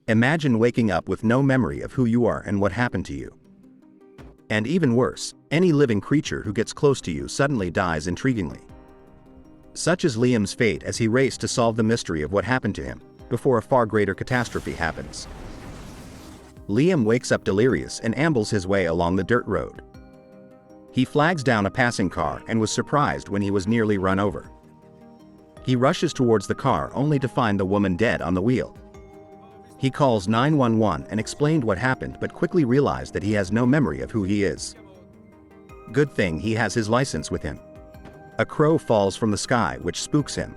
Imagine waking up with no memory of who you are and what happened to you. And even worse, any living creature who gets close to you suddenly dies intriguingly. Such is Liam's fate as he raced to solve the mystery of what happened to him, before a far greater catastrophe happens. Liam wakes up delirious and ambles his way along the dirt road. He flags down a passing car and was surprised when he was nearly run over. He rushes towards the car only to find the woman dead on the wheel. He calls 911 and explained what happened, but quickly realized that he has no memory of who he is. Good thing he has his license with him. A crow falls from the sky, which spooks him.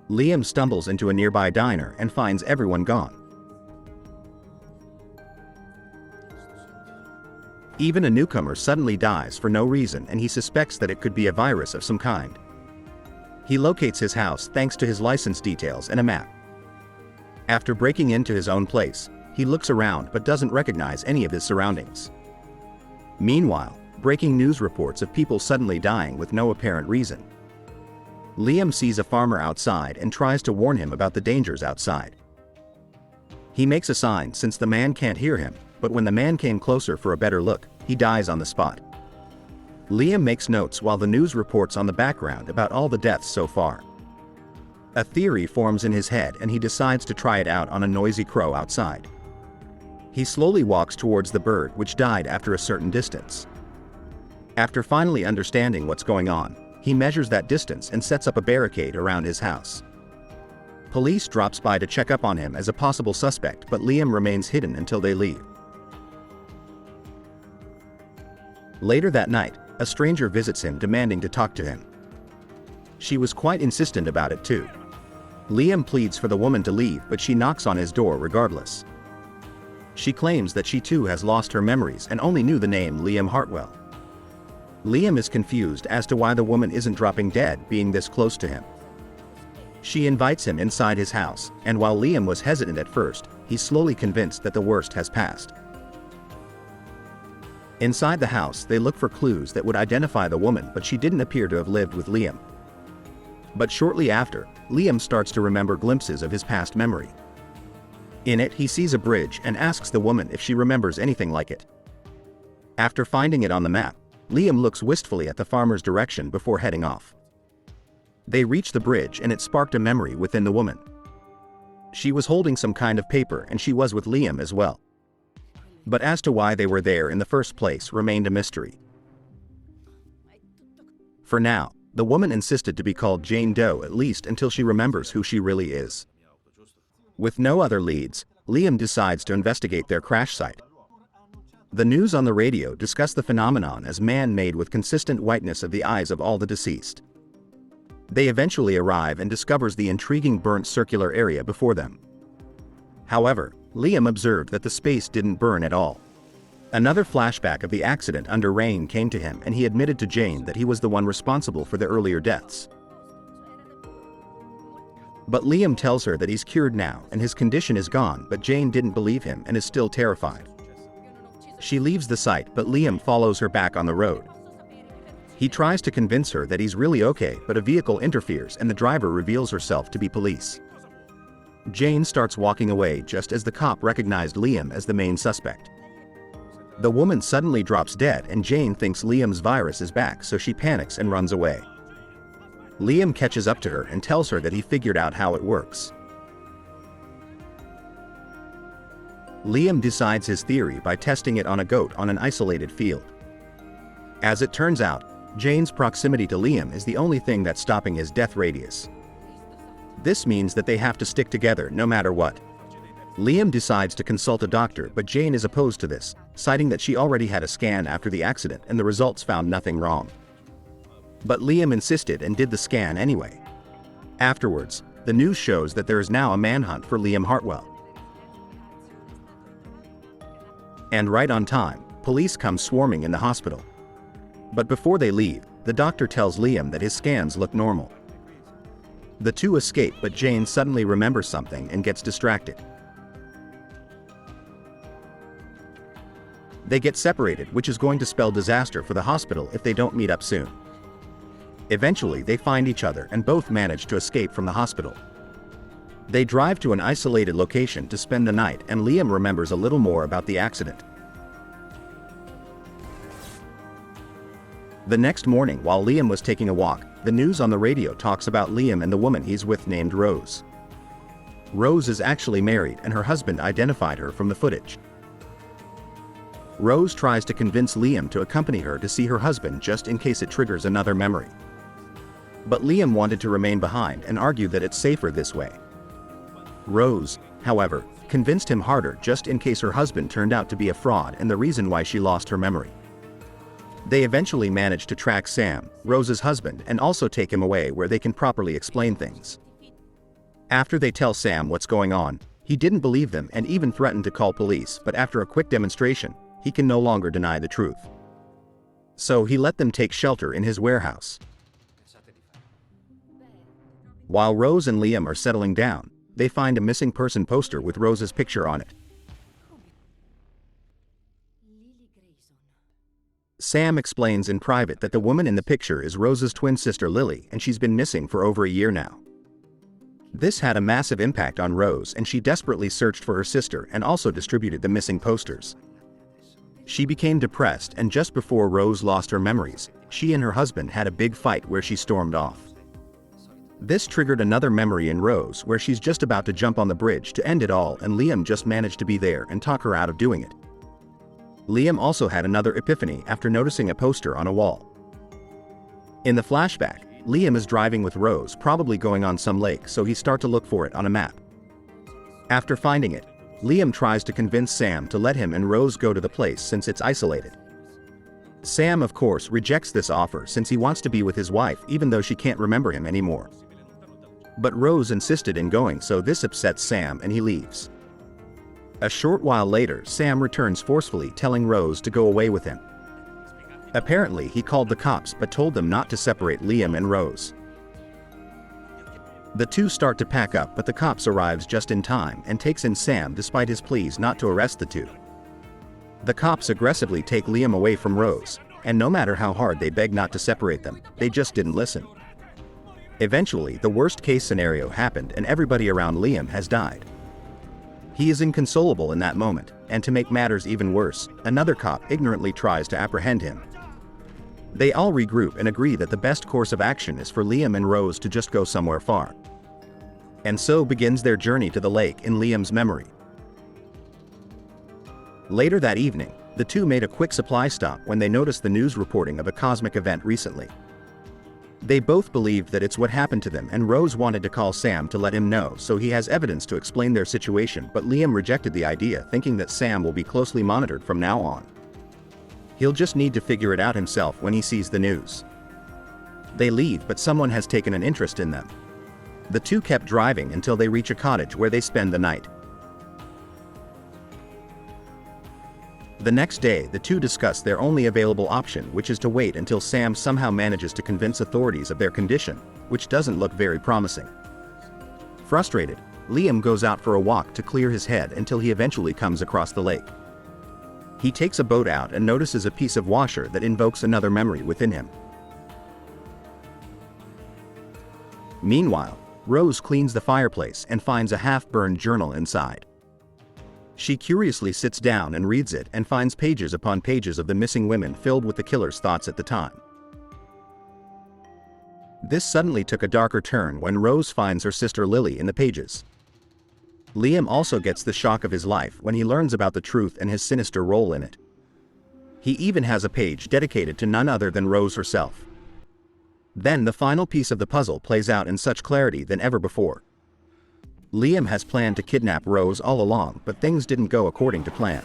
Liam stumbles into a nearby diner and finds everyone gone. Even a newcomer suddenly dies for no reason, and he suspects that it could be a virus of some kind. He locates his house thanks to his license details and a map. After breaking into his own place, he looks around but doesn't recognize any of his surroundings. Meanwhile, breaking news reports of people suddenly dying with no apparent reason. Liam sees a farmer outside and tries to warn him about the dangers outside. He makes a sign since the man can't hear him, but when the man came closer for a better look, he dies on the spot. Liam makes notes while the news reports on the background about all the deaths so far. A theory forms in his head and he decides to try it out on a noisy crow outside. He slowly walks towards the bird, which died after a certain distance. After finally understanding what's going on, he measures that distance and sets up a barricade around his house. Police drops by to check up on him as a possible suspect, but Liam remains hidden until they leave. Later that night, a stranger visits him demanding to talk to him. She was quite insistent about it too. Liam pleads for the woman to leave, but she knocks on his door regardless. She claims that she too has lost her memories and only knew the name Liam Hartwell. Liam is confused as to why the woman isn't dropping dead, being this close to him. She invites him inside his house, and while Liam was hesitant at first, he's slowly convinced that the worst has passed. Inside the house, they look for clues that would identify the woman, but she didn't appear to have lived with Liam. But shortly after, Liam starts to remember glimpses of his past memory. In it, he sees a bridge and asks the woman if she remembers anything like it. After finding it on the map, Liam looks wistfully at the farmer's direction before heading off. They reach the bridge and it sparked a memory within the woman. She was holding some kind of paper and she was with Liam as well. But as to why they were there in the first place remained a mystery. For now, the woman insisted to be called Jane Doe, at least until she remembers who she really is. With no other leads, Liam decides to investigate their crash site. The news on the radio discussed the phenomenon as man-made with consistent whiteness of the eyes of all the deceased. They eventually arrive and discovers the intriguing burnt circular area before them. However, Liam observed that the space didn't burn at all. Another flashback of the accident under rain came to him and he admitted to Jane that he was the one responsible for the earlier deaths. But Liam tells her that he's cured now and his condition is gone, but Jane didn't believe him and is still terrified. She leaves the site, but Liam follows her back on the road. He tries to convince her that he's really okay, but a vehicle interferes and the driver reveals herself to be police. Jane starts walking away just as the cop recognized Liam as the main suspect. The woman suddenly drops dead and Jane thinks Liam's virus is back, so she panics and runs away. Liam catches up to her and tells her that he figured out how it works. Liam decides his theory by testing it on a goat on an isolated field. As it turns out, Jane's proximity to Liam is the only thing that's stopping his death radius. This means that they have to stick together no matter what. Liam decides to consult a doctor, but Jane is opposed to this, citing that she already had a scan after the accident and the results found nothing wrong. But Liam insisted and did the scan anyway. Afterwards, the news shows that there is now a manhunt for Liam Hartwell. And right on time, police come swarming in the hospital. But before they leave, the doctor tells Liam that his scans look normal. The two escape, but Jane suddenly remembers something and gets distracted. They get separated, which is going to spell disaster for the hospital if they don't meet up soon. Eventually, they find each other and both manage to escape from the hospital. They drive to an isolated location to spend the night, and Liam remembers a little more about the accident. The next morning, while Liam was taking a walk, the news on the radio talks about Liam and the woman he's with named Rose. Rose is actually married, and her husband identified her from the footage. Rose tries to convince Liam to accompany her to see her husband just in case it triggers another memory. But Liam wanted to remain behind and argued that it's safer this way. Rose, however, convinced him harder just in case her husband turned out to be a fraud and the reason why she lost her memory. They eventually manage to track Sam, Rose's husband, and also take him away where they can properly explain things. After they tell Sam what's going on, he didn't believe them and even threatened to call police, but after a quick demonstration, he can no longer deny the truth. So he let them take shelter in his warehouse. While Rose and Liam are settling down, they find a missing person poster with Rose's picture on it. Sam explains in private that the woman in the picture is Rose's twin sister Lily, and she's been missing for over a year now. This had a massive impact on Rose, and she desperately searched for her sister and also distributed the missing posters. She became depressed, and just before Rose lost her memories, she and her husband had a big fight where she stormed off. This triggered another memory in Rose where she's just about to jump on the bridge to end it all, and Liam just managed to be there and talk her out of doing it. Liam also had another epiphany after noticing a poster on a wall. In the flashback, Liam is driving with Rose, probably going on some lake, so he starts to look for it on a map. After finding it, Liam tries to convince Sam to let him and Rose go to the place since it's isolated. Sam, of course, rejects this offer since he wants to be with his wife even though she can't remember him anymore. But Rose insisted in going, so this upsets Sam and he leaves. A short while later, Sam returns forcefully, telling Rose to go away with him. Apparently, he called the cops but told them not to separate Liam and Rose. The two start to pack up, but the cops arrives just in time and takes in Sam despite his pleas not to arrest the two. The cops aggressively take Liam away from Rose, and no matter how hard they beg not to separate them, they just didn't listen. Eventually, the worst-case scenario happened and everybody around Liam has died. He is inconsolable in that moment, and to make matters even worse, another cop ignorantly tries to apprehend him. They all regroup and agree that the best course of action is for Liam and Rose to just go somewhere far. And so begins their journey to the lake in Liam's memory. Later that evening, the two made a quick supply stop when they noticed the news reporting of a cosmic event recently. They both believed that it's what happened to them, and Rose wanted to call Sam to let him know so he has evidence to explain their situation, but Liam rejected the idea, thinking that Sam will be closely monitored from now on. He'll just need to figure it out himself when he sees the news. They leave, but someone has taken an interest in them. The two kept driving until they reach a cottage where they spend the night. The next day, the two discuss their only available option, which is to wait until Sam somehow manages to convince authorities of their condition, which doesn't look very promising. Frustrated, Liam goes out for a walk to clear his head until he eventually comes across the lake. He takes a boat out and notices a piece of washer that invokes another memory within him. Meanwhile, Rose cleans the fireplace and finds a half-burned journal inside. She curiously sits down and reads it and finds pages upon pages of the missing women filled with the killer's thoughts at the time. This suddenly took a darker turn when Rose finds her sister Lily in the pages. Liam also gets the shock of his life when he learns about the truth and his sinister role in it. He even has a page dedicated to none other than Rose herself. Then the final piece of the puzzle plays out in such clarity than ever before. Liam has planned to kidnap Rose all along, but things didn't go according to plan.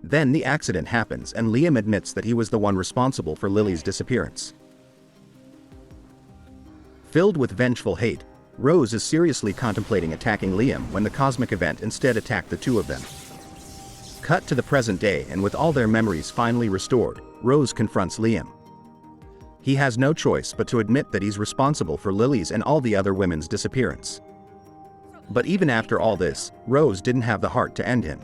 Then the accident happens and Liam admits that he was the one responsible for Lily's disappearance. Filled with vengeful hate, Rose is seriously contemplating attacking Liam when the cosmic event instead attacked the two of them. Cut to the present day, and with all their memories finally restored, Rose confronts Liam. He has no choice but to admit that he's responsible for Lily's and all the other women's disappearance. But even after all this, Rose didn't have the heart to end him.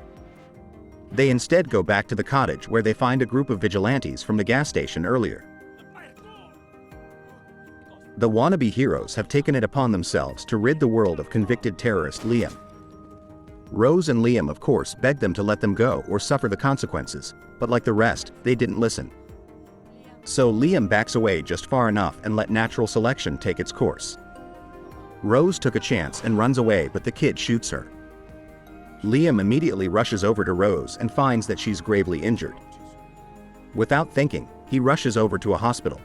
They instead go back to the cottage where they find a group of vigilantes from the gas station earlier. The wannabe heroes have taken it upon themselves to rid the world of convicted terrorist Liam. Rose and Liam of course begged them to let them go or suffer the consequences, but like the rest, they didn't listen. So Liam backs away just far enough and let natural selection take its course. Rose took a chance and runs away, but the kid shoots her. Liam immediately rushes over to Rose and finds that she's gravely injured. Without thinking, he rushes over to a hospital.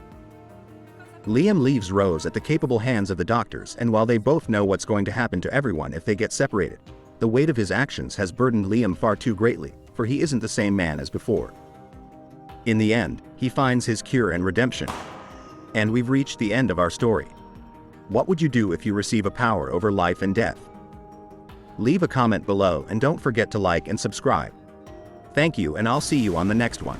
Liam leaves Rose at the capable hands of the doctors, and while they both know what's going to happen to everyone if they get separated, the weight of his actions has burdened Liam far too greatly, for he isn't the same man as before. In the end, he finds his cure and redemption. And we've reached the end of our story. What would you do if you receive a power over life and death? Leave a comment below and don't forget to like and subscribe. Thank you, and I'll see you on the next one.